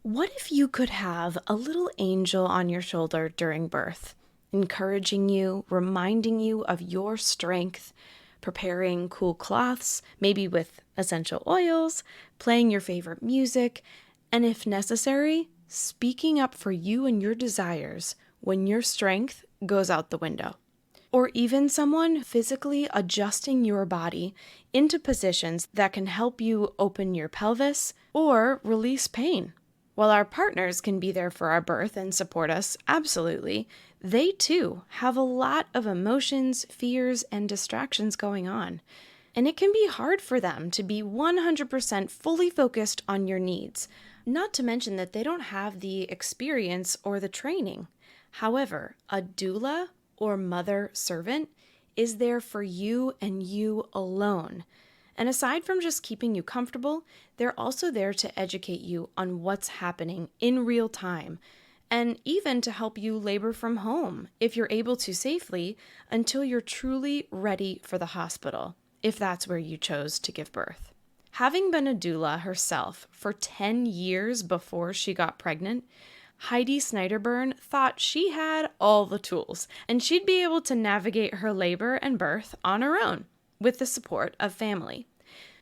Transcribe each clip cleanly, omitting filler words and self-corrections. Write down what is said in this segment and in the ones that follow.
What if you could have a little angel on your shoulder during birth, encouraging you, reminding you of your strength, preparing cool cloths, maybe with essential oils, playing your favorite music, and if necessary, speaking up for you and your desires when your strength goes out the window? Or even someone physically adjusting your body into positions that can help you open your pelvis or release pain. While our partners can be there for our birth and support us, absolutely, they too have a lot of emotions, fears, and distractions going on. And it can be hard for them to be 100% fully focused on your needs, not to mention that they don't have the experience or the training. However, a doula or mother servant is there for you and you alone. And aside from just keeping you comfortable, they're also there to educate you on what's happening in real time, and even to help you labor from home if you're able to safely until you're truly ready for the hospital, if that's where you chose to give birth. Having been a doula herself for 10 years before she got pregnant, Heidi Snyderburn thought she had all the tools and she'd be able to navigate her labor and birth on her own with the support of family.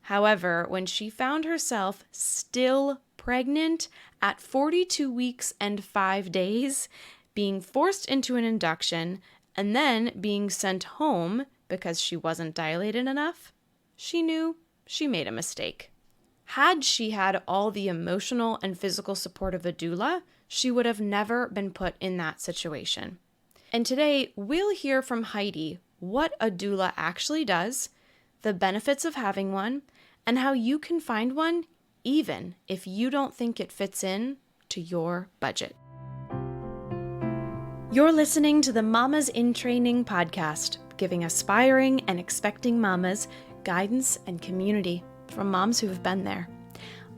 However, when she found herself still pregnant at 42 weeks and 5 days, being forced into an induction, and then being sent home because she wasn't dilated enough, she knew she made a mistake. Had she had all the emotional and physical support of a doula, she would have never been put in that situation. And today, we'll hear from Heidi what a doula actually does, the benefits of having one, and how you can find one even if you don't think it fits in to your budget. You're listening to the Mamas in Training podcast, giving aspiring and expecting mamas guidance and community from moms who have been there.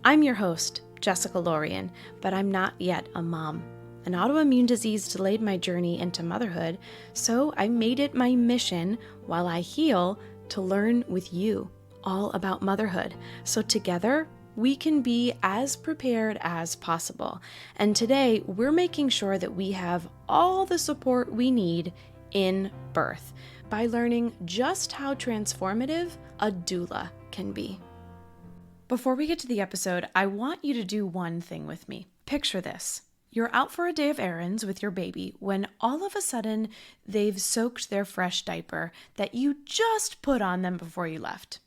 I'm your host, Jessica Lorian, but I'm not yet a mom. An autoimmune disease delayed my journey into motherhood, so I made it my mission while I heal to learn with you all about motherhood, so together we can be as prepared as possible. And today we're making sure that we have all the support we need in birth by learning just how transformative a doula can be. Before we get to the episode, I want you to do one thing with me. Picture this. You're out for a day of errands with your baby when all of a sudden they've soaked their fresh diaper that you just put on them before you left.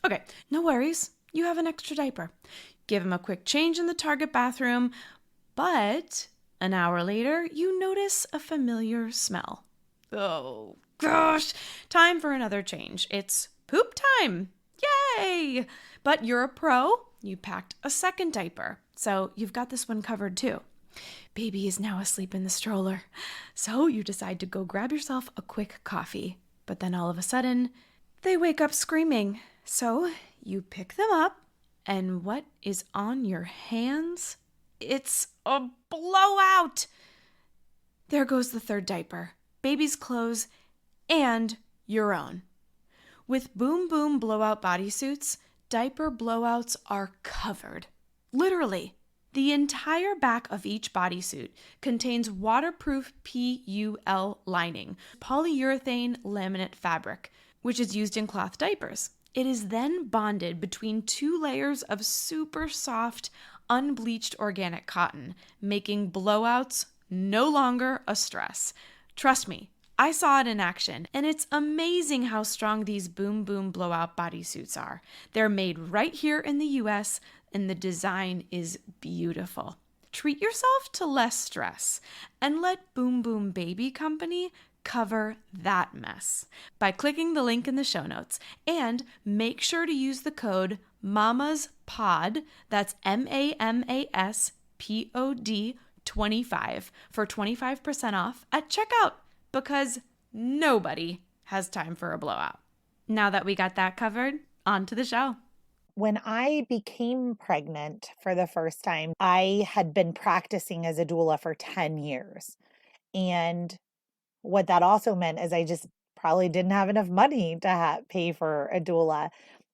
Okay, no worries. You have an extra diaper. Give them a quick change in the Target bathroom, but an hour later, you notice a familiar smell. Oh, gosh, time for another change. It's poop time. Yay! But you're a pro. You packed a second diaper, so you've got this one covered too. Baby is now asleep in the stroller, so you decide to go grab yourself a quick coffee. But then all of a sudden, they wake up screaming. So you pick them up, and what is on your hands? It's a blowout! There goes the third diaper, baby's clothes, and your own. With Boom Boom blowout bodysuits, diaper blowouts are covered. Literally, the entire back of each bodysuit contains waterproof PUL lining, polyurethane laminate fabric, which is used in cloth diapers. It is then bonded between two layers of super soft, unbleached organic cotton, making blowouts no longer a stress. Trust me, I saw it in action, and it's amazing how strong these Boom Boom blowout bodysuits are. They're made right here in the US, and the design is beautiful. Treat yourself to less stress, and let Boom Boom Baby Company cover that mess by clicking the link in the show notes, and make sure to use the code MAMASPOD, that's MAMASPOD 25 for 25% off at checkout, because nobody has time for a blowout. Now that we got that covered, on to the show. When I became pregnant for the first time, I had been practicing as a doula for 10 years. And what that also meant is I just probably didn't have enough money to pay for a doula.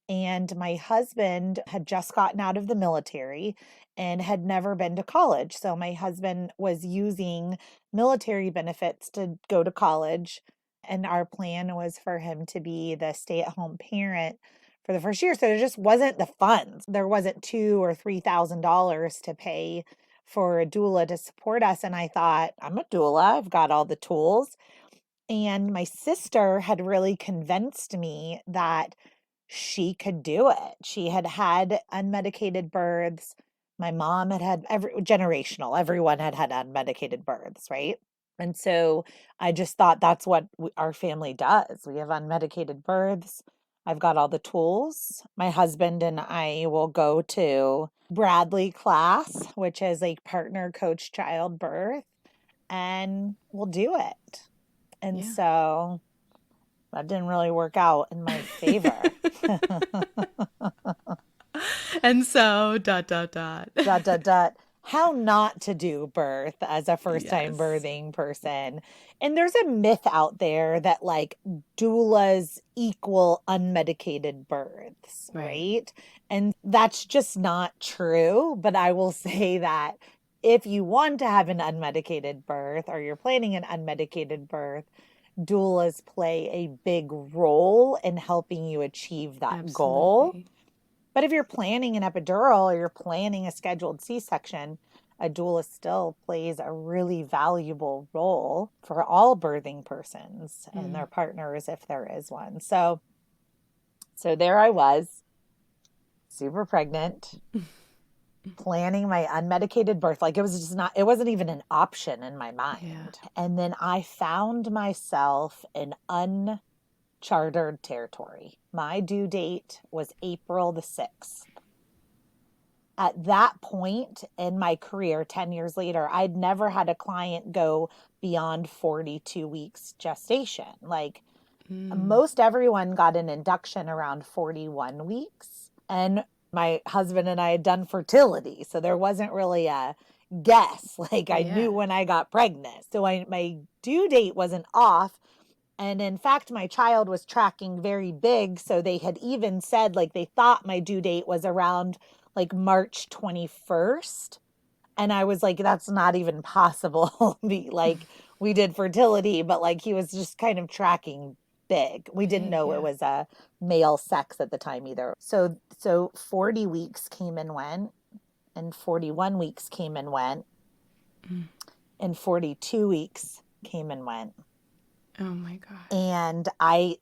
And my husband had just gotten out of the military, and had never been to college. So my husband was using military benefits to go to college. And our plan was for him to be the stay-at-home parent for the first year. So there just wasn't the funds. There wasn't $2,000 or $3,000 to pay for a doula to support us. And I thought, I'm a doula. I've got all the tools. And my sister had really convinced me that she could do it. She had had unmedicated births. My mom had had generational. Everyone had had unmedicated births, right? And so I just thought that's what our family does. We have unmedicated births. I've got all the tools. My husband and I will go to Bradley class, which is a partner coach childbirth, and we'll do it. And Yeah. so that didn't really work out in my favor. And so, dot, dot, dot. Dot, dot, dot. How not to do birth as a first time Yes. birthing person. And there's a myth out there that like doulas equal unmedicated births, right? And that's just not true. But I will say that if you want to have an unmedicated birth or you're planning an unmedicated birth, doulas play a big role in helping you achieve that goal. Absolutely. But if you're planning an epidural or you're planning a scheduled C-section, a doula still plays a really valuable role for all birthing persons and their partners if there is one. So there I was, super pregnant, planning my unmedicated birth. Like it was just not, it wasn't even an option in my mind. Yeah. And then I found myself in uncharted territory. My due date was April the 6th. At that point in my career, 10 years later, I'd never had a client go beyond 42 weeks gestation. Like most everyone got an induction around 41 weeks. And my husband and I had done fertility. So there wasn't really a guess. Like I knew when I got pregnant. So my due date wasn't off. And in fact, my child was tracking very big. So they had even said like they thought my due date was around like March 21st. And I was like, that's not even possible. Like we did fertility, but like he was just kind of tracking big. We didn't know it was a male sex at the time either. So 40 weeks came and went, and 41 weeks came and went, and 42 weeks came and went. Oh my gosh. And I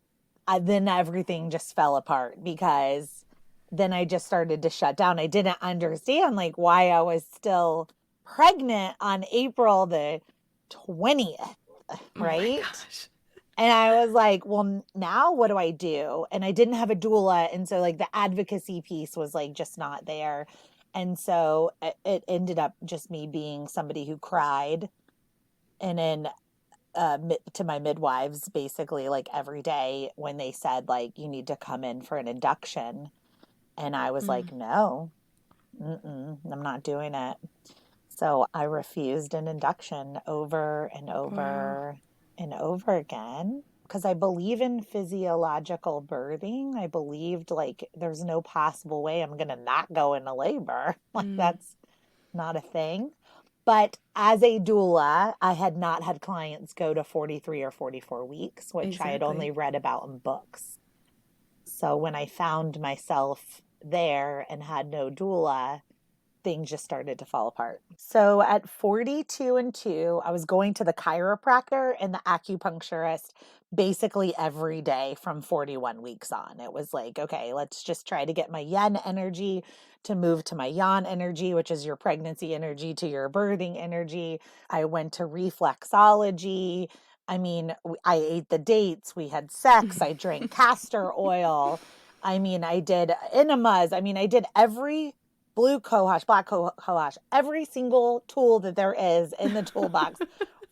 then everything just fell apart because then I just started to shut down. I didn't understand like why I was still pregnant on April the 20th, right? Oh my gosh. And I was like, well, now what do I do? And I didn't have a doula. And so like the advocacy piece was like just not there. And so it ended up just me being somebody who cried. And then to my midwives basically like every day when they said like you need to come in for an induction, and I was like no, I'm not doing it. So I refused an induction over and over and over again because I believe in physiological birthing. I believed like there's no possible way I'm gonna not go into labor. Like that's not a thing. But as a doula, I had not had clients go to 43 or 44 weeks, which I had only read about in books. So when I found myself there and had no doula, things just started to fall apart. So at 42 and 2, I was going to the chiropractor and the acupuncturist basically every day from 41 weeks on. It was like, okay, let's just try to get my yin energy to move to my yang energy, which is your pregnancy energy, to your birthing energy. I went to reflexology. I mean, I ate the dates. We had sex. I drank castor oil. I mean, I did enemas. I mean, I did every blue cohosh, black cohosh, every single tool that there is in the toolbox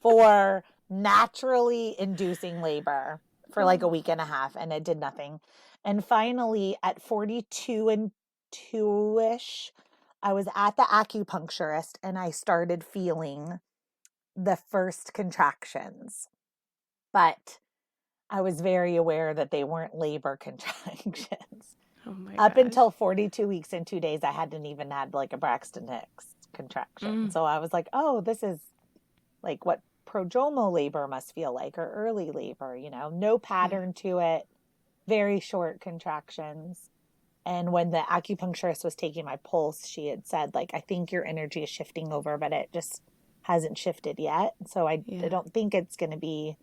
for naturally inducing labor for like a week and a half, and it did nothing. And finally, at 42 and 2-ish, I was at the acupuncturist and I started feeling the first contractions. But I was very aware that they weren't labor contractions. Oh my Up gosh. until 42 weeks and 2 days, I hadn't even had like a Braxton Hicks contraction. Mm. So I was like, oh, this is like what prodromal labor must feel like, or early labor, no Yeah. pattern to it, very short contractions. And when the acupuncturist was taking my pulse, she had said, like, I think your energy is shifting over, but it just hasn't shifted yet. So I Yeah. don't think it's going to be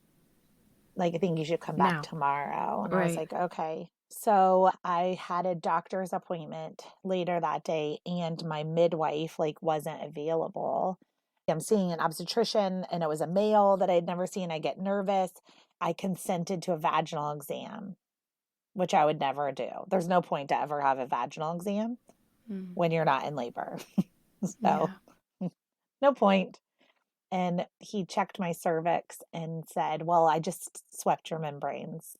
like, I think you should come back Now. tomorrow. And I was Right. like, okay. So I had a doctor's appointment later that day, and my midwife like wasn't available. I'm seeing an obstetrician, and it was a male that I'd never seen. I get nervous. I consented to a vaginal exam, which I would never do. There's no point to ever have a vaginal exam Mm. when you're not in labor. So Yeah. no point. And he checked my cervix and said, well, I just swept your membranes,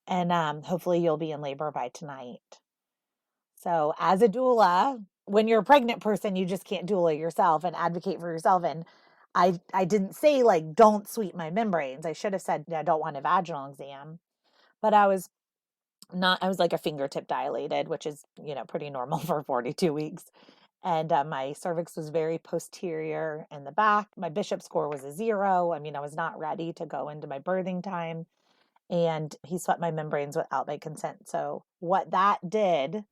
and hopefully you'll be in labor by tonight. So as a doula, when you're a pregnant person, you just can't doula yourself and advocate for yourself. And I didn't say like, don't sweep my membranes. I should have said, I don't want a vaginal exam. But I was like a fingertip dilated, which is, pretty normal for 42 weeks. And my cervix was very posterior in the back. My Bishop score was a 0. I mean, I was not ready to go into my birthing time. And he swept my membranes without my consent. So what that did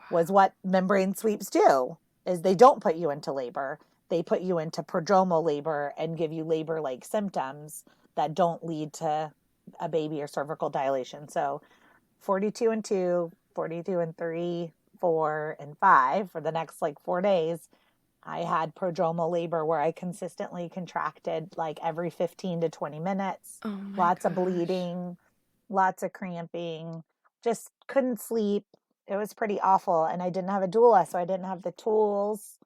was Wow. what membrane sweeps do, is they don't put you into labor. They put you into prodromal labor and give you labor-like symptoms that don't lead to a baby or cervical dilation. So 42 and 2, 42 and 3, 4 and 5 for the next like 4 days, I had prodromal labor where I consistently contracted like every 15 to 20 minutes, Oh my lots of gosh. bleeding, lots of cramping, just couldn't sleep. It was pretty awful. And I didn't have a doula, so I didn't have the tools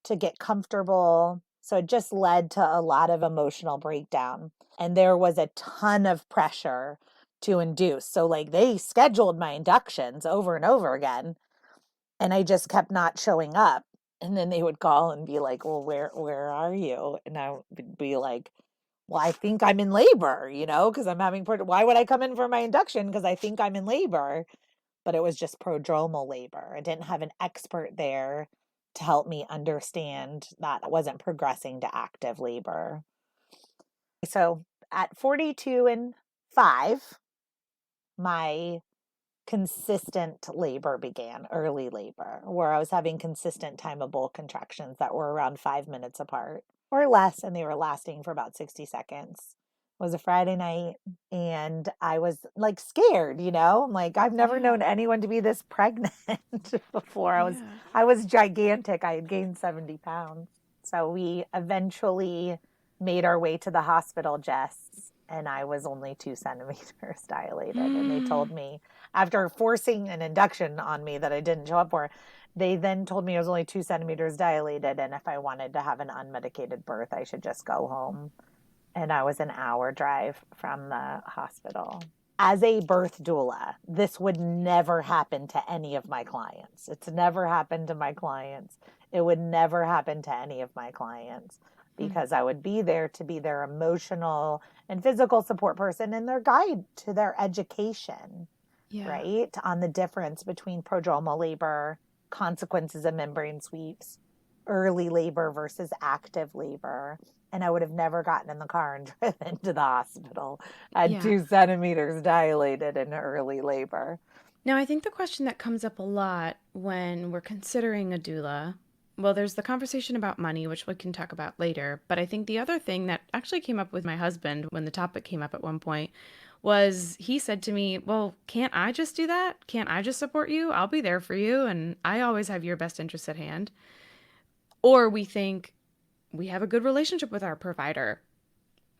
to get comfortable. So it just led to a lot of emotional breakdown. And there was a ton of pressure to induce. So, like, they scheduled my inductions over and over again, and I just kept not showing up. And then they would call and be like, well, where are you? And I would be like, well, I think I'm in labor, because I'm having, why would I come in for my induction? Because I think I'm in labor. But it was just prodromal labor. I didn't have an expert there to help me understand that I wasn't progressing to active labor. So at 42 and 5, my consistent labor began, early labor, where I was having consistent timeable contractions that were around 5 minutes apart or less, and they were lasting for about 60 seconds. It was a Friday night, and I was like scared, I'm like, I've never Yeah. known anyone to be this pregnant before. Yeah. I was gigantic. I had gained 70 pounds. So we eventually made our way to the hospital, Jess, and I was only 2 centimeters dilated. And they told Mm. me, after forcing an induction on me that I didn't show up for, they then told me I was only 2 centimeters dilated. And if I wanted to have an unmedicated birth, I should just go home. And I was an hour drive from the hospital. As a birth doula, this would never happen to any of my clients. It's never happened to my clients. It would never happen to any of my clients, Mm. because I would be there to be their emotional and physical support person and their guide to their education, Yeah. right? On the difference between prodromal labor, consequences of membrane sweeps, early labor versus active labor. And I would have never gotten in the car and driven to the hospital at Yeah. 2 centimeters dilated in early labor. Now, I think the question that comes up a lot when we're considering a doula, well, there's the conversation about money, which we can talk about later. But I think the other thing that actually came up with my husband when the topic came up at one point was he said to me, well, can't I just do that? Can't I just support you? I'll be there for you. And I always have your best interests at hand. Or we think we have a good relationship with our provider.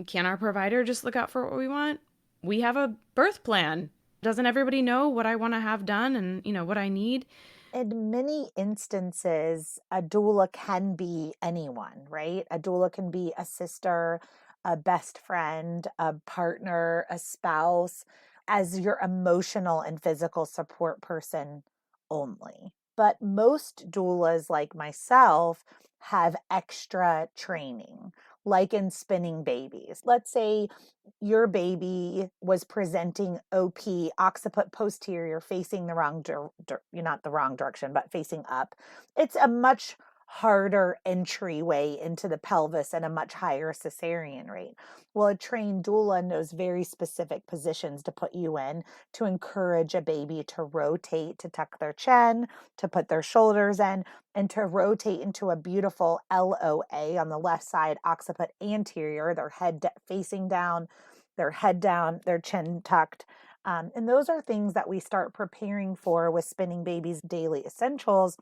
Can our provider just look out for what we want? We have a birth plan. Doesn't everybody know what I want to have done and, what I need? In many instances, a doula can be anyone, right? A doula can be a sister, a best friend, a partner, a spouse, as your emotional and physical support person only. But most doulas, like myself, have extra training. like in spinning babies. Let's say your baby was presenting OP, occiput posterior, facing the wrong, not the wrong direction, but facing up. It's a much harder entryway into the pelvis and a much higher cesarean rate. Well, a trained doula knows very specific positions to put you in to encourage a baby to rotate, to tuck their chin, to put their shoulders in, and to rotate into a beautiful LOA on the left side, occiput anterior, their head facing down, their head down, their chin tucked. And those are things that we start preparing for with Spinning Baby's Daily Essentials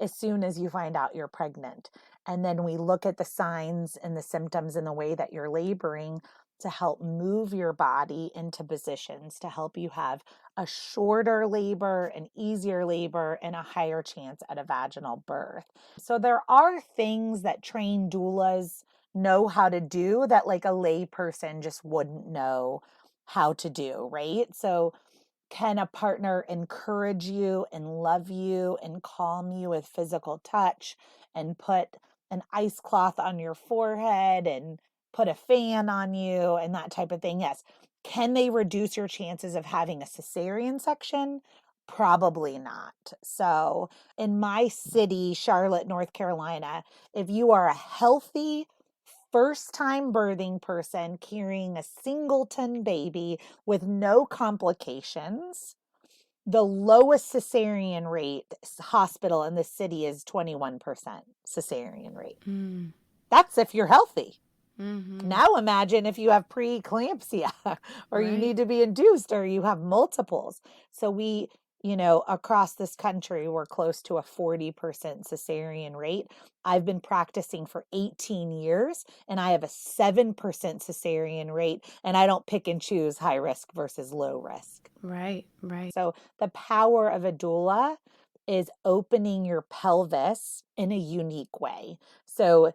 as soon as you find out you're pregnant. And then we look at the signs and the symptoms and the way that you're laboring to help move your body into positions to help you have a shorter labor, an easier labor, and a higher chance at a vaginal birth. So there are things that trained doulas know how to do that like a lay person just wouldn't know how to do, right? So can a partner encourage you and love you and calm you with physical touch and put an ice cloth on your forehead and put a fan on you and that type of thing? Yes. Can they reduce your chances of having a cesarean section? Probably not. So in my city, Charlotte, North Carolina, if you are a healthy, first time birthing person carrying a singleton baby with no complications, the lowest cesarean rate hospital in the city is 21% cesarean rate. That's if you're healthy. Now imagine if you have preeclampsia or you need to be induced or you have multiples. So we, across this country, we're close to a 40% cesarean rate. I've been practicing for 18 years and I have a 7% cesarean rate, and I don't pick and choose high risk versus low risk. Right. So the power of a doula is opening your pelvis in a unique way. So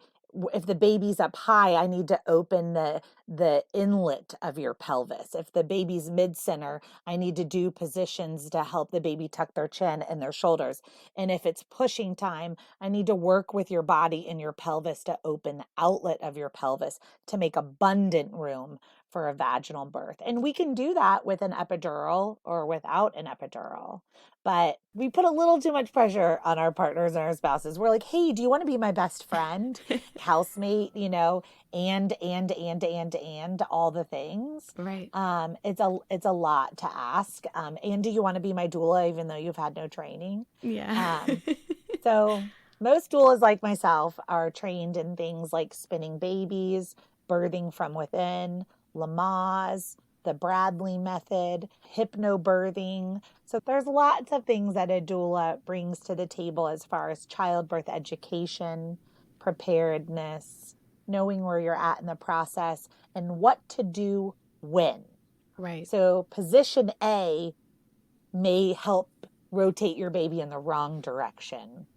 if the baby's up high, I need to open the inlet of your pelvis. If the baby's mid-center, I need to do positions to help the baby tuck their chin and their shoulders. And if it's pushing time, I need to work with your body and your pelvis to open the outlet of your pelvis to make abundant room for a vaginal birth. And we can do that with an epidural or without an epidural. But we put a little too much pressure on our partners and our spouses. We're like, hey, do you want to be my best friend, housemate, and all the things. Right. It's a lot to ask. And do you want to be my doula even though you've had no training? Yeah. So most doulas like myself are trained in things like spinning babies, birthing from within, Lamaze, the Bradley method, hypnobirthing. So there's lots of things that a doula brings to the table as far as childbirth education, preparedness, knowing where you're at in the process, and what to do when. Right. So position A may help rotate your baby in the wrong direction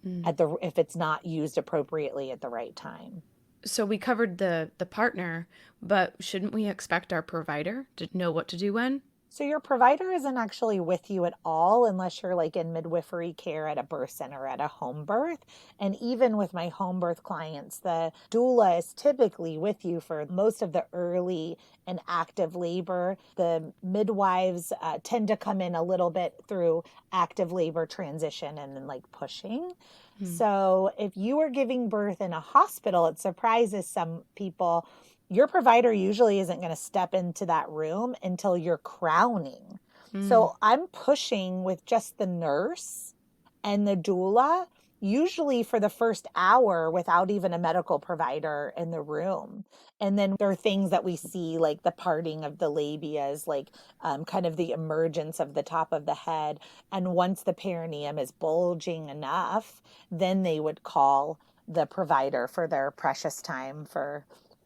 if it's not used appropriately at the right time. So we covered the partner, but shouldn't we expect our provider to know what to do when? So your provider isn't actually with you at all unless you're like in midwifery care at a birth center at a home birth. And even with my home birth clients, the doula is typically with you for most of the early and active labor. The midwives tend to come in a little bit through active labor transition and then like pushing. So if you are giving birth in a hospital, it surprises some people. Your provider usually isn't going to step into that room until you're crowning. So I'm pushing with just the nurse and the doula, usually for the first hour without even a medical provider in the room. And then there are things that we see like the parting of the labias, like kind of the emergence of the top of the head. And once the perineum is bulging enough, then they would call the provider for their precious time for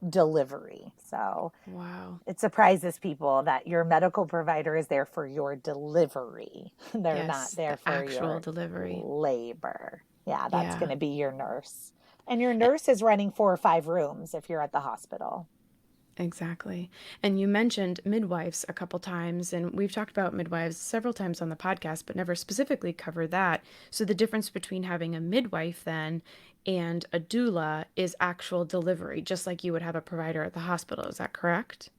delivery. So Wow. it surprises people that your medical provider is there for your delivery. They're not there for actual your delivery. labor. Yeah, that's Yeah. going to be your nurse. And your nurse is running 4 or 5 rooms if you're at the hospital. Exactly. And you mentioned midwives a couple times, and we've talked about midwives several times on the podcast, but never specifically covered that. So the difference between having a midwife then and a doula is actual delivery, just like you would have a provider at the hospital. Is that correct?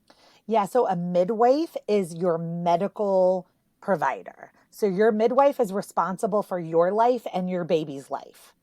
Yeah, so a midwife is your medical provider. So your midwife is responsible for your life and your baby's life.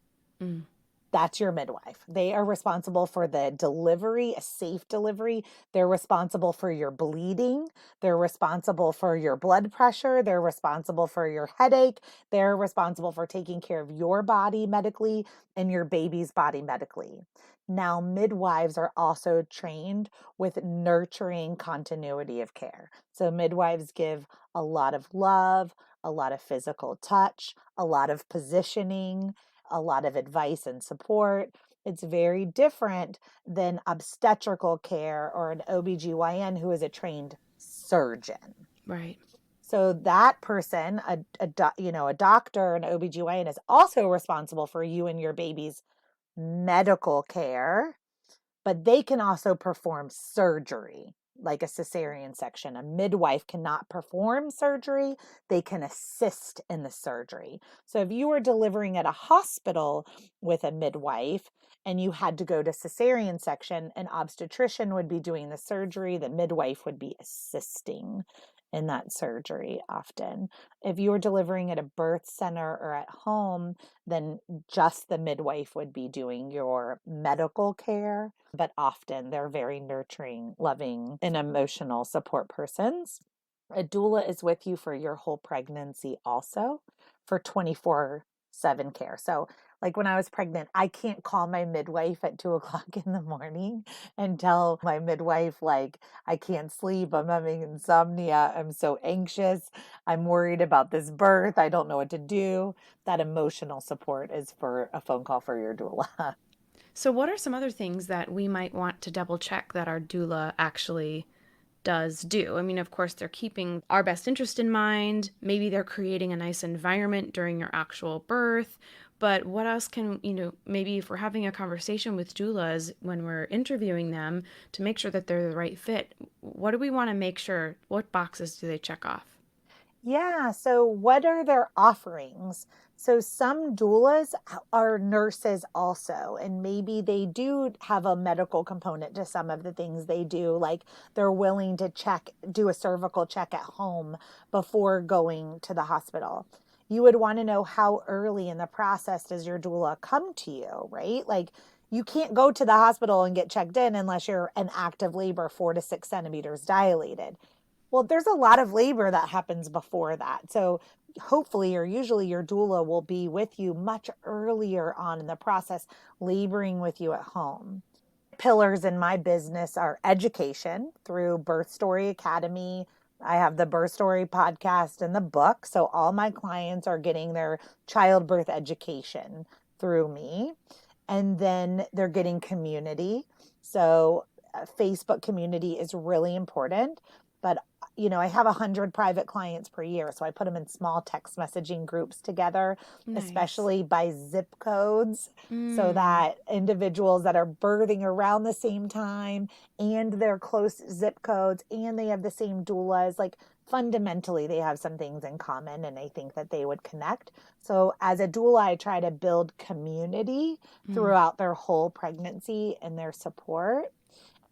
Mm, That's your midwife. They are responsible for the delivery, a safe delivery. They're responsible for your bleeding. They're responsible for your blood pressure. They're responsible for your headache. They're responsible for taking care of your body medically and your baby's body medically. Now, midwives are also trained with nurturing continuity of care. So, midwives give a lot of love, a lot of physical touch, a lot of positioning, a lot of advice and support. It's very different than obstetrical care or an OBGYN who is a trained surgeon. right. So that person, a doctor, an OBGYN is also responsible for you and your baby's medical care, but they can also perform surgery, like a cesarean section. A midwife cannot perform surgery, they can assist in the surgery. So if you were delivering at a hospital with a midwife and you had to go to cesarean section, an obstetrician would be doing the surgery, the midwife would be assisting in that surgery often. If you were delivering at a birth center or at home, then just the midwife would be doing your medical care. But often they're very nurturing, loving, and emotional support persons. A doula is with you for your whole pregnancy also, for 24/7 care. So, like when I was pregnant, I can't call my midwife at 2 o'clock in the morning and tell my midwife, like, I can't sleep, I'm having insomnia, I'm so anxious, I'm worried about this birth, I don't know what to do. That emotional support is for a phone call for your doula. So, what are some other things that we might want to double check that our doula actually does do? I mean, of course, they're keeping our best interest in mind. Maybe they're creating a nice environment during your actual birth. But what else can, maybe if we're having a conversation with doulas when we're interviewing them to make sure that they're the right fit, what do we want to make sure? What boxes do they check off? Yeah. So, what are their offerings? So, some doulas are nurses also, and maybe they do have a medical component to some of the things they do. Like they're willing to do a cervical check at home before going to the hospital. You would want to know how early in the process does your doula come to you, right? Like, you can't go to the hospital and get checked in unless you're in active labor, 4 to 6 centimeters dilated. Well, there's a lot of labor that happens before that. So hopefully or usually your doula will be with you much earlier on in the process, laboring with you at home. Pillars in my business are education through Birth Story Academy. I have the Birth Story podcast and the book. So all my clients are getting their childbirth education through me. And then they're getting community. So Facebook community is really important. But I have 100 private clients per year. So I put them in small text messaging groups together, Nice. especially by zip codes, so Mm, that individuals that are birthing around the same time and they're close zip codes and they have the same doulas, like fundamentally they have some things in common and I think that they would connect. So as a doula, I try to build community mm. throughout their whole pregnancy and their support.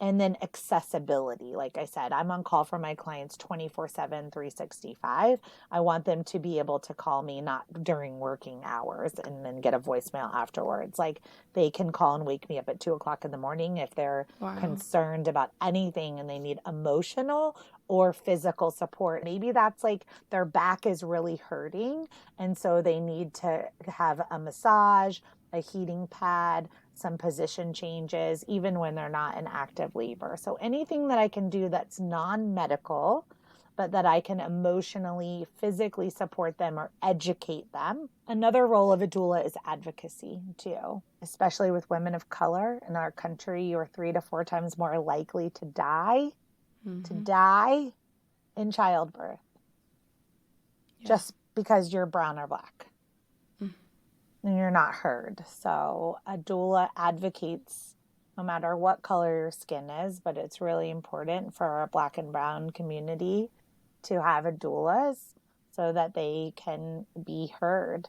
And then accessibility. Like I said, I'm on call for my clients 24/7, 365. I want them to be able to call me not during working hours and then get a voicemail afterwards. Like they can call and wake me up at 2 o'clock in the morning if they're Wow. concerned about anything and they need emotional or physical support. Maybe that's like their back is really hurting. And so they need to have a massage, a heating pad, some position changes, even when they're not in active labor. So anything that I can do that's non-medical, but that I can emotionally, physically support them or educate them. Another role of a doula is advocacy too, especially with women of color in our country. You're 3 to 4 times more likely to Mm-hmm. die in childbirth Yeah. just because you're brown or black Mm. and you're not heard. So a doula advocates no matter what color your skin is, but it's really important for our Black and Brown community to have a doulas so that they can be heard,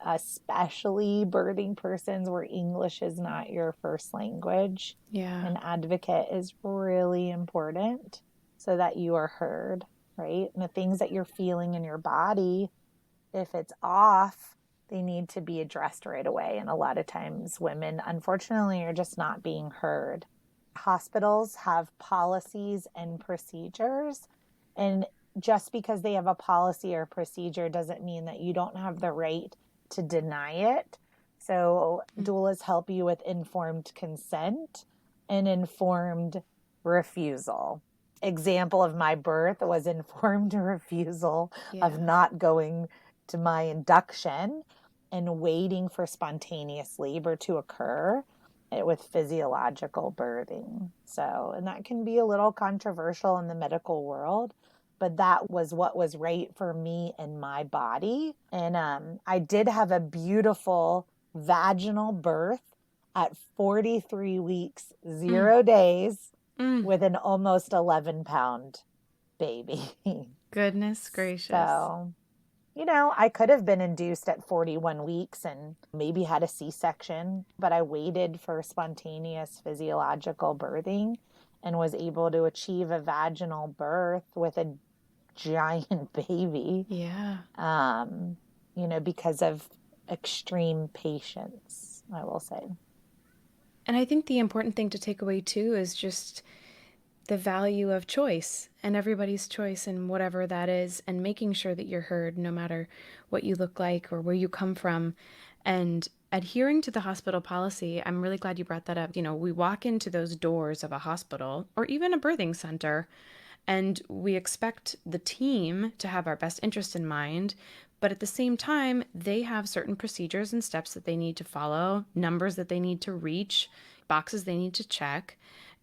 especially birthing persons where English is not your first language. Yeah. An advocate is really important so that you are heard, right? And the things that you're feeling in your body, if it's off, they need to be addressed right away. And a lot of times women, unfortunately, are just not being heard. Hospitals have policies and procedures, and just because they have a policy or procedure doesn't mean that you don't have the right to deny it. So doulas help you with informed consent and informed refusal. Example of my birth was informed refusal of Yeah. not going to my induction and waiting for spontaneous labor to occur with physiological birthing. So, and that can be a little controversial in the medical world, but that was what was right for me and my body. And I did have a beautiful vaginal birth at 43 weeks, Mm. 0 days, Mm. with an almost 11-pound baby. Goodness gracious. So, I could have been induced at 41 weeks and maybe had a C-section, but I waited for spontaneous physiological birthing and was able to achieve a vaginal birth with a giant baby, Yeah. because of extreme patience, I will say. And I think the important thing to take away too is just the value of choice and everybody's choice and whatever that is, and making sure that you're heard no matter what you look like or where you come from, and adhering to the hospital policy. I'm really glad you brought that up. We walk into those doors of a hospital or even a birthing center, and we expect the team to have our best interest in mind. But at the same time, they have certain procedures and steps that they need to follow, numbers that they need to reach, boxes they need to check.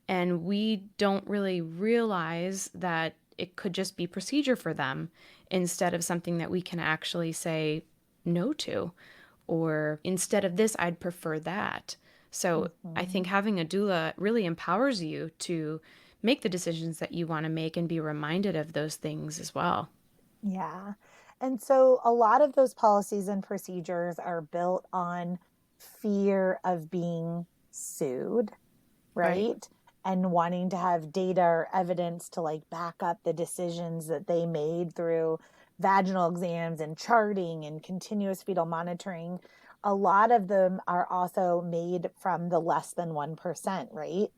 And we don't really realize that it could just be procedure for them instead of something that we can actually say no to. Or instead of this, I'd prefer that. So I think Mm-hmm. having a doula really empowers you to make the decisions that you want to make and be reminded of those things as well. Yeah. And so a lot of those policies and procedures are built on fear of being sued, Right? right? And wanting to have data or evidence to like back up the decisions that they made through vaginal exams and charting and continuous fetal monitoring. A lot of them are also made from the less than 1%, right?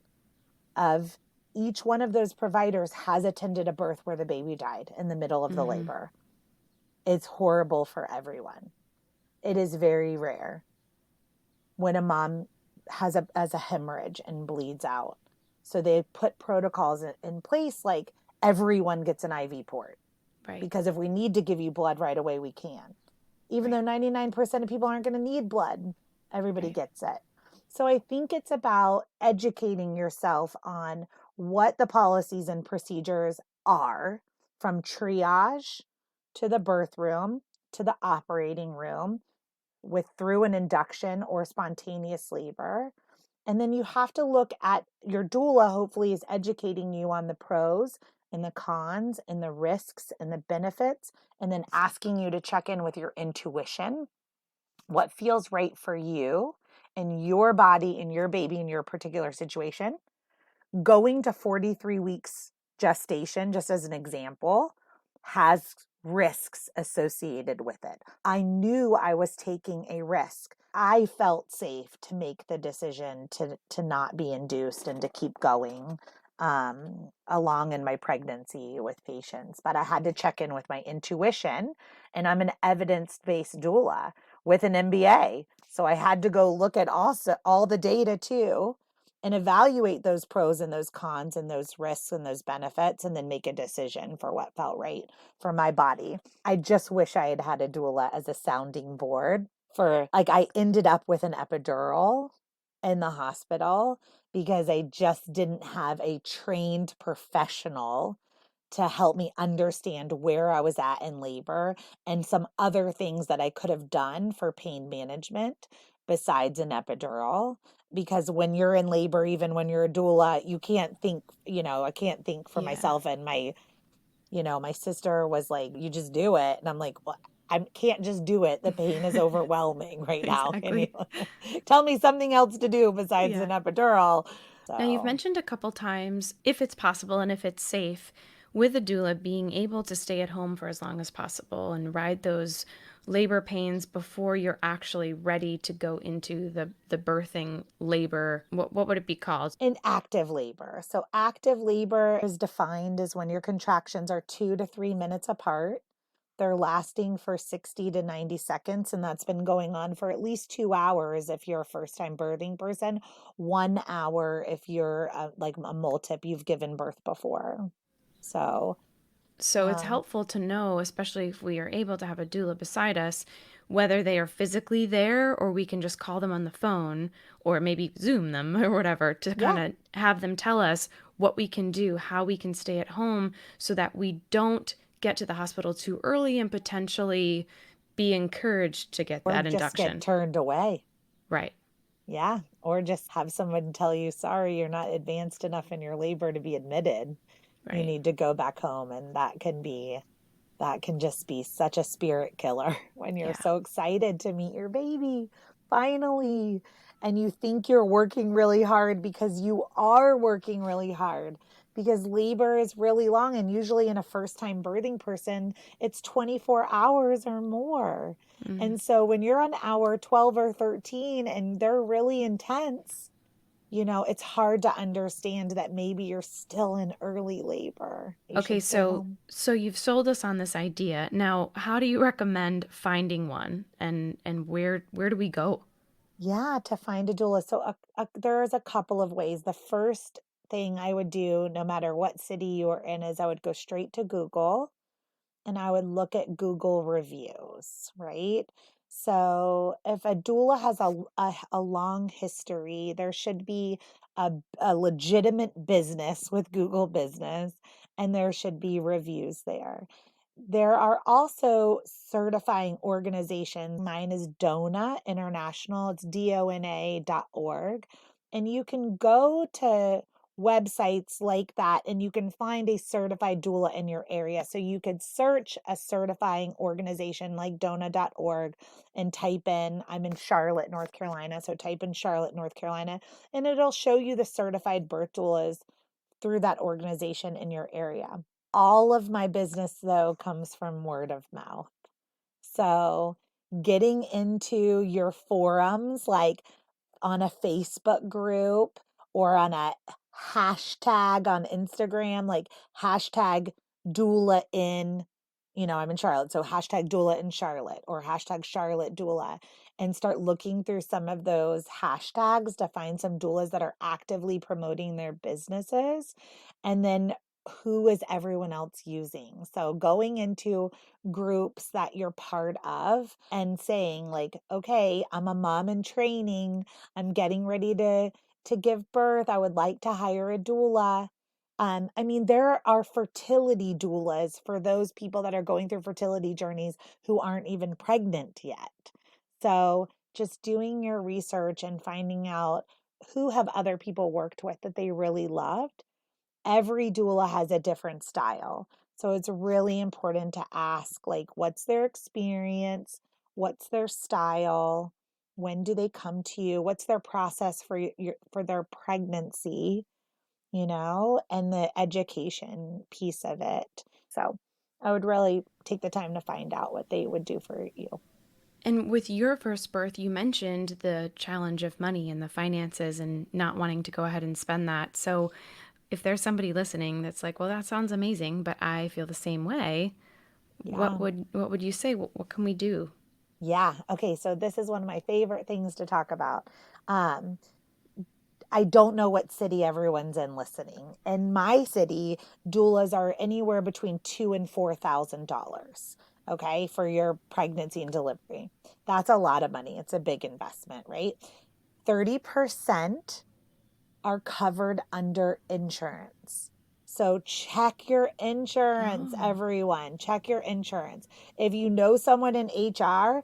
Of each one of those providers has attended a birth where the baby died in the middle of the Mm-hmm. labor. It's horrible for everyone. It is very rare when a mom has a hemorrhage and bleeds out. So they put protocols in place like everyone gets an IV port, Right. because if we need to give you blood right away, we can. Even Right. though 99% of people aren't going to need blood, everybody Right. gets it. So I think it's about educating yourself on what the policies and procedures are, from triage to the birth room to the operating room, with through an induction or spontaneous labor. And then you have to look at your doula, hopefully, is educating you on the pros and the cons and the risks and the benefits, and then asking you to check in with your intuition, what feels right for you and your body and your baby in your particular situation. Going to 43 weeks gestation, just as an example, has risks associated with it. I knew I was taking a risk. I felt safe to make the decision to not be induced and to keep going along in my pregnancy with patients. But I had to check in with my intuition, and I'm an evidence-based doula with an MBA. So I had to go look at also all the data too, and evaluate those pros and those cons and those risks and those benefits, and then make a decision for what felt right for my body. I just wish I had had a doula as a sounding board for, like, I ended up with an epidural in the hospital because I just didn't have a trained professional to help me understand where I was at in labor and some other things that I could have done for pain management besides an epidural. Because when you're in labor, even when you're a doula, you can't think, I can't think for Yeah, myself. And my sister was like, you just do it. And I'm like, well, I can't just do it. The pain is overwhelming right now. Can you exactly. tell me something else to do besides Yeah. an epidural? Now, you've So, mentioned a couple times, if it's possible and if it's safe, with a doula being able to stay at home for as long as possible and ride those labor pains before you're actually ready to go into the birthing labor. What would it be called? in active labor. So, active labor is defined as when your contractions are 2 to 3 minutes apart. They're lasting for 60 to 90 seconds, and that's been going on for at least 2 hours if you're a first time birthing person, 1 hour if you're like a multip, you've given birth before. So, So it's um, helpful to know, especially if we are able to have a doula beside us, whether they are physically there or we can just call them on the phone or maybe Zoom them or whatever to kind yeah, of have them tell us what we can do, how we can stay at home so that we don't get to the hospital too early and potentially be encouraged to get or that just get induction. turned away. Right, Yeah, or just have someone tell you, sorry, you're not advanced enough in your labor to be admitted. You right. need to go back home. And that can just be such a spirit killer when you're Yeah. so excited to meet your baby finally. And you think you're working really hard because you are working really hard because labor is really long. And usually, in a first time birthing person, it's 24 hours or more. Mm. And so, when you're on hour 12 or 13 and they're really intense, it's hard to understand that maybe you're still in early labor. You Okay, should stay so home. you've sold us on this idea. Now, how do you recommend finding one and where do we go? Yeah, to find a doula. So there's a couple of ways. The first thing I would do, no matter what city you are in, is I would go straight to Google and I would look at Google reviews, right? So if a doula has a long history, there should be a legitimate business with Google Business, and there should be reviews there. There are also certifying organizations. Mine is DONA International. It's DONA.org. And you can go to websites like that and you can find a certified doula in your area. So you could search a certifying organization like DONA.org and type in, I'm in Charlotte, North Carolina. So type in Charlotte, North Carolina, and it'll show you the certified birth doulas through that organization in your area. All of my business, though, comes from word of mouth. So getting into your forums, like on a Facebook group or on a hashtag on Instagram, like hashtag doula in, I'm in Charlotte. So hashtag doula in Charlotte or hashtag Charlotte doula, and start looking through some of those hashtags to find some doulas that are actively promoting their businesses. And then who is everyone else using? So going into groups that you're part of and saying like, okay, I'm a mom in training. I'm getting ready to give birth. I would like to hire a doula. I mean, there are fertility doulas for those people that are going through fertility journeys who aren't even pregnant yet. So just doing your research and finding out who have other people worked with that they really loved. Every doula has a different style. So it's really important to ask like what's their experience, what's their style, when do they come to you, what's their process for their pregnancy, and the education piece of it. So I would really take the time to find out what they would do for you. And with your first birth, you mentioned the challenge of money and the finances and not wanting to go ahead and spend that. So if there's somebody listening that's like, well, that sounds amazing, but I feel the same way, Yeah. what would you say? What can we do? Yeah. Okay. So this is one of my favorite things to talk about. Um, I don't know what city everyone's in listening. In my city, doulas are anywhere between $2,000 and $4,000. Okay, for your pregnancy and delivery. That's a lot of money. It's a big investment, right? 30% are covered under insurance. So check your insurance, Oh, everyone. Check your insurance. If you know someone in HR,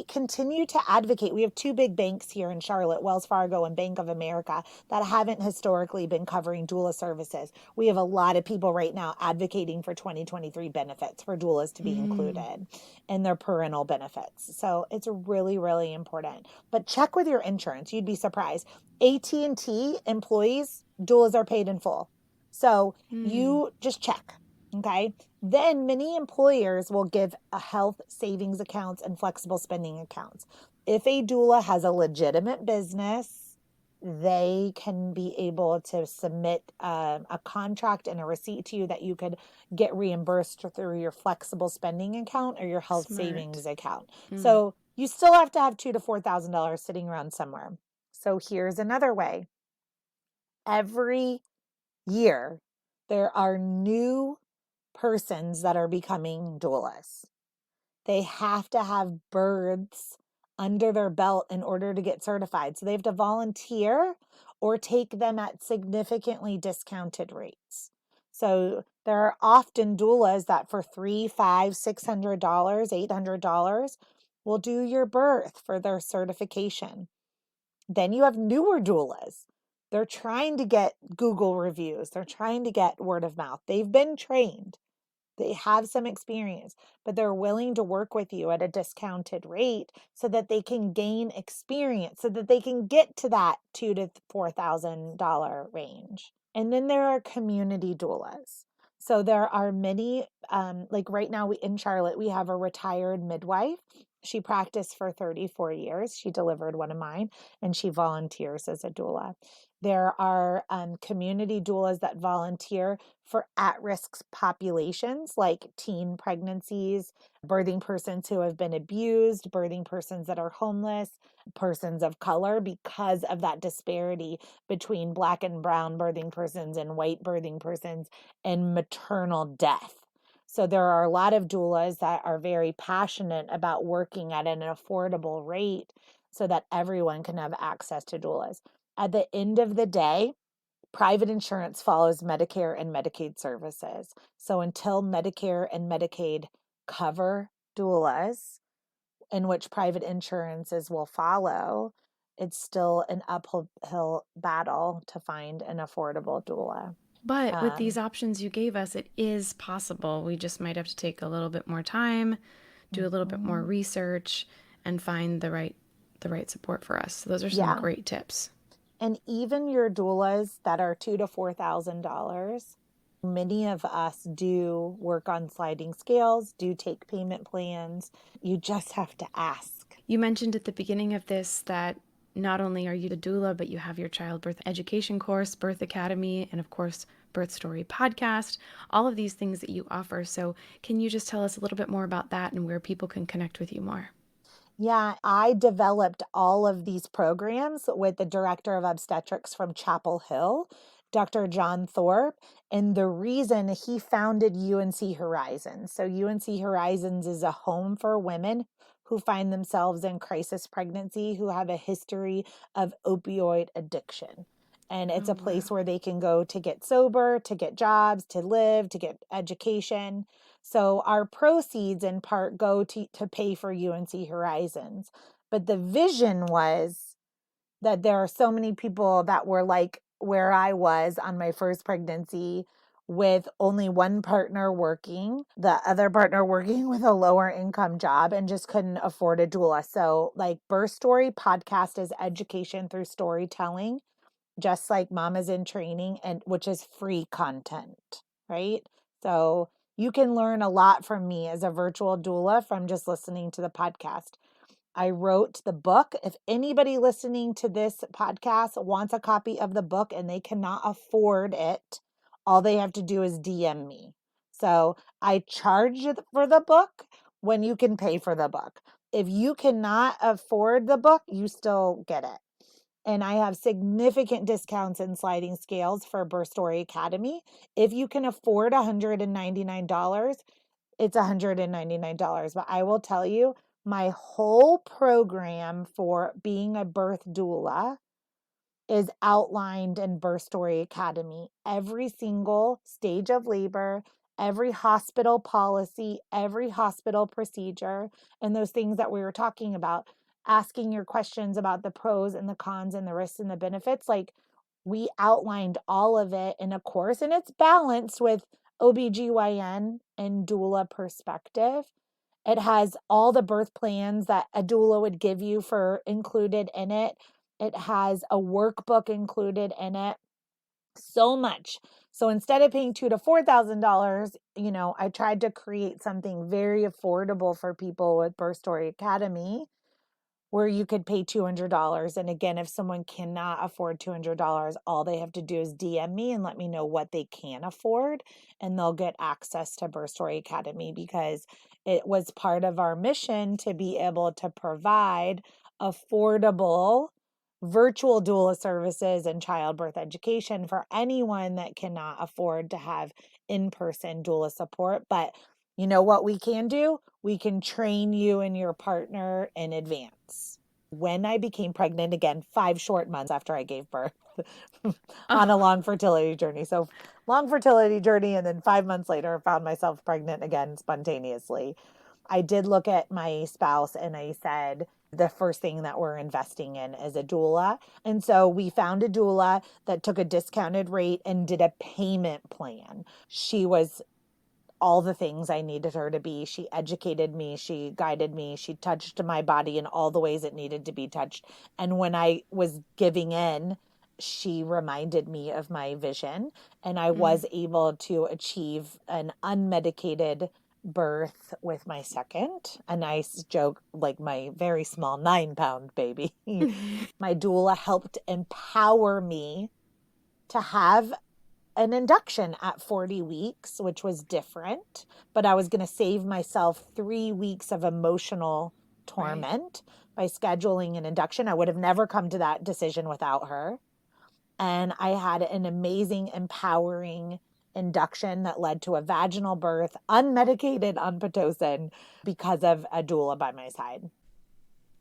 Continue to advocate. We have two big banks here in Charlotte, Wells Fargo and Bank of America, that haven't historically been covering doula services. We have a lot of people right now advocating for 2023 benefits for doulas to be included in their parental benefits. So it's really, really important. But check with your insurance. You'd be surprised. AT&T employees, doulas are paid in full. So you just check. Okay. Then many employers will give a health savings accounts and flexible spending accounts. If a doula has a legitimate business, they can be able to submit a contract and a receipt to you that you could get reimbursed through your flexible spending account or your health savings account. So you still have to have $2,000 to $4,000 sitting around somewhere. So here's another way. Every year, there are new persons that are becoming doulas. They have to have births under their belt in order to get certified. So they have to volunteer or take them at significantly discounted rates. So there are often doulas that for $300, $500, $600, $800 will do your birth for their certification. Then you have newer doulas. They're trying to get Google reviews. They're trying to get word of mouth. They've been trained. They have some experience, but they're willing to work with you at a discounted rate so that they can gain experience, so that they can get to that $2,000 to $4,000 range. And then there are community doulas. So there are many, like right now in Charlotte, we have a retired midwife. She practiced for 34 years. She delivered one of mine, and she volunteers as a doula. There are community doulas that volunteer for at-risk populations like teen pregnancies, birthing persons who have been abused, birthing persons that are homeless, persons of color, because of that disparity between Black and brown birthing persons and white birthing persons and maternal death. So there are a lot of doulas that are very passionate about working at an affordable rate so that everyone can have access to doulas. At the end of the day, private insurance follows Medicare and Medicaid services. So until Medicare and Medicaid cover doulas, in which private insurances will follow, it's still an uphill battle to find an affordable doula. But with these options you gave us, it is possible. We just might have to take a little bit more time, do a little bit more research, and find the right support for us. So those are some great tips. And even your doulas that are $2,000 to $4,000, many of us do work on sliding scales, do take payment plans. You just have to ask. You mentioned at the beginning of this that not only are you the doula, but you have your childbirth education course, Birth Academy, and of course, Birth Story podcast, all of these things that you offer. So can you just tell us a little bit more about that and where people can connect with you more? Yeah, I developed all of these programs with the director of obstetrics from Chapel Hill, Dr. John Thorpe. And the reason he founded UNC Horizons. So UNC Horizons is a home for women who find themselves in crisis pregnancy, who have a history of opioid addiction. And it's a place where they can go to get sober, to get jobs, to live, to get education. So our proceeds in part go to pay for UNC Horizons. But the vision was that there are so many people that were like where I was on my first pregnancy, with only one partner working, the other partner working with a lower income job, and just couldn't afford a doula. So like Birth Story podcast is education through storytelling, just like Mama's in Training, and which is free content, right? So you can learn a lot from me as a virtual doula from just listening to the podcast. I wrote the book. If anybody listening to this podcast wants a copy of the book and they cannot afford it, all they have to do is DM me. So I charge for the book when you can pay for the book. If you cannot afford the book, you still get it. And I have significant discounts in sliding scales for Birth Story Academy. If you can afford $199, it's $199. But I will tell you, my whole program for being a birth doula is outlined in Birth Story Academy. Every single stage of labor, every hospital policy, every hospital procedure, and those things that we were talking about, asking your questions about the pros and the cons and the risks and the benefits. Like, we outlined all of it in a course, and it's balanced with OBGYN and doula perspective. It has all the birth plans that a doula would give you for included in it. It has a workbook included in it. So much. So instead of paying $2,000 to $4,000, I tried to create something very affordable for people with Birth Story Academy, where you could pay $200. And again, if someone cannot afford $200, all they have to do is DM me and let me know what they can afford, and they'll get access to Birth Story Academy, because it was part of our mission to be able to provide affordable virtual doula services and childbirth education for anyone that cannot afford to have in-person doula support. But you know what we can do? We can train you and your partner in advance. When I became pregnant, again, 5 short months after I gave birth on a long fertility journey. So long fertility journey, and then 5 months later, found myself pregnant again spontaneously. I did look at my spouse and I said, the first thing that we're investing in is a doula. And so we found a doula that took a discounted rate and did a payment plan. She was all the things I needed her to be. She educated me, she guided me, she touched my body in all the ways it needed to be touched. And when I was giving in, she reminded me of my vision, and I was able to achieve an unmedicated birth with my second. A nice joke, like my very small 9-pound baby. My doula helped empower me to have an induction at 40 weeks, which was different, but I was going to save myself 3 weeks of emotional torment by scheduling an induction. I would have never come to that decision without her. And I had an amazing, empowering induction that led to a vaginal birth, unmedicated on Pitocin, because of a doula by my side.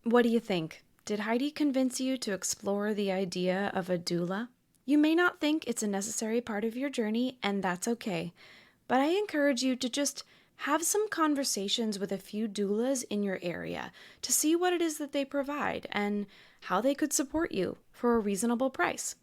What do you think? Did Heidi convince you to explore the idea of a doula? You may not think it's a necessary part of your journey, and that's okay. But I encourage you to just have some conversations with a few doulas in your area to see what it is that they provide and how they could support you for a reasonable price.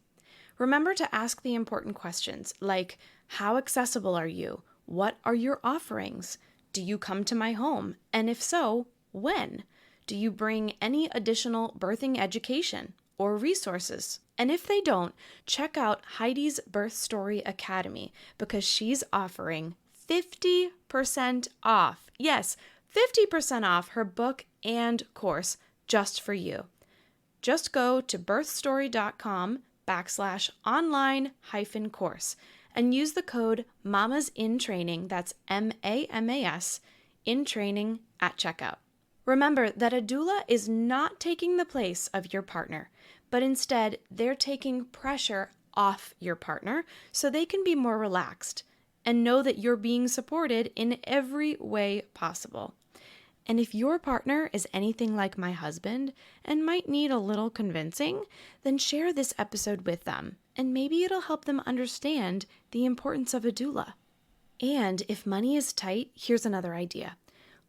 Remember to ask the important questions like, how accessible are you? What are your offerings? Do you come to my home? And if so, when? Do you bring any additional birthing education or resources? And if they don't, check out Heidi's Birth Story Academy, because she's offering 50% off. Yes, 50% off her book and course just for you. Just go to birthstory.com/online-course and use the code MAMASINTRAINING, that's MAMAS, in training at checkout. Remember that a doula is not taking the place of your partner, but instead they're taking pressure off your partner so they can be more relaxed and know that you're being supported in every way possible. And if your partner is anything like my husband and might need a little convincing, then share this episode with them, and maybe it'll help them understand the importance of a doula. And if money is tight, here's another idea.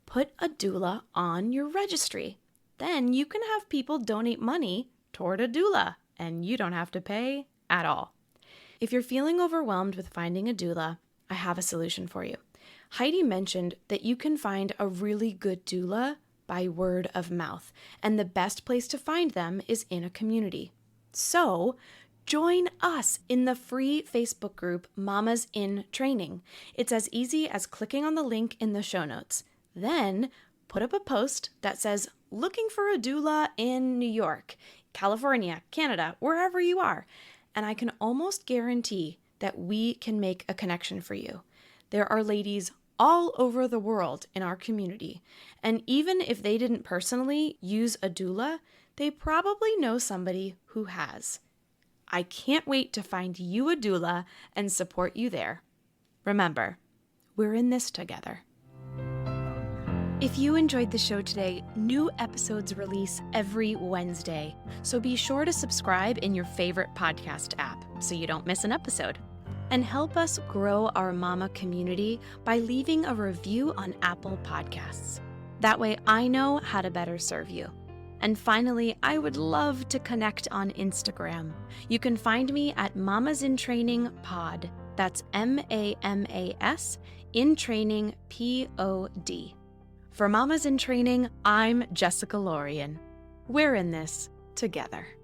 Put a doula on your registry. Then you can have people donate money toward a doula, and you don't have to pay at all. If you're feeling overwhelmed with finding a doula, I have a solution for you. Heidi mentioned that you can find a really good doula by word of mouth, and the best place to find them is in a community. So, join us in the free Facebook group Mamas in Training. It's as easy as clicking on the link in the show notes. Then, put up a post that says, looking for a doula in New York, California, Canada, wherever you are, and I can almost guarantee that we can make a connection for you. There are ladies all over the world in our community, and even if they didn't personally use a doula, they probably know somebody who has. I can't wait to find you a doula and support you there. Remember, we're in this together. If you enjoyed the show today, new episodes release every Wednesday, so be sure to subscribe in your favorite podcast app so you don't miss an episode. And help us grow our mama community by leaving a review on Apple Podcasts. That way I know how to better serve you. And finally, I would love to connect on Instagram. You can find me at Mamas in Training Pod. That's MAMAS in Training POD. For Mamas in Training, I'm Jessica Lorian. We're in this together.